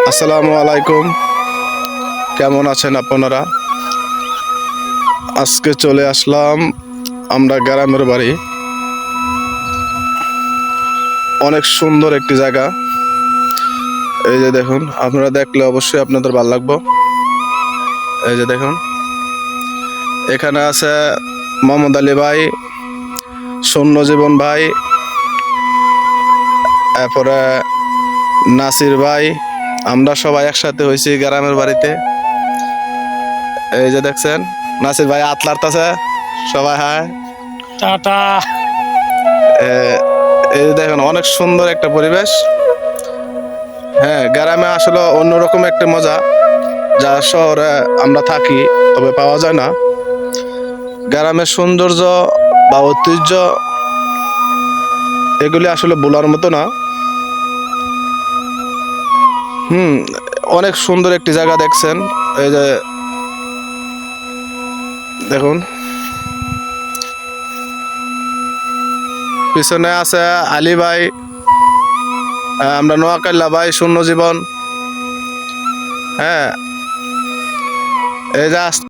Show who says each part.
Speaker 1: আসসালামু আলাইকুম, কেমন আছেন আপনারা? আজকে চলে আসলাম আমরা গ্রামের বাড়ি। অনেক সুন্দর একটি জায়গা। এই যে দেখুন, আপনারা দেখলে অবশ্যই আপনাদের ভালো লাগবে। এই যে দেখুন, এখানে আছে মোহাম্মদ আলী ভাই, সৈন্যজীবন ভাই, তারপরে নাসির ভাই। আমরা সবাই একসাথে হয়েছি গ্রামের বাড়িতে। এই যে দেখছেন, নাসির ভাই আতলারতাছে সবাই। হায়
Speaker 2: টাটা।
Speaker 1: এই যে দেখুন, অনেক সুন্দর একটা পরিবেশ। হ্যাঁ, গ্রামে আসলে অন্যরকম একটা মজা, যা শহরে আমরা থাকি তবে পাওয়া যায় না। গ্রামের সৌন্দর্য বা ঐতিহ্য এগুলি আসলে বলার মতো না। অনেক সুন্দর একটি জায়গা দেখছেন। এই যে দেখুন, পিছনে আছে আলী ভাই, আমরা নোয়াকাল্লা ভাই, শূন্য জীবন। হ্যাঁ, এই যে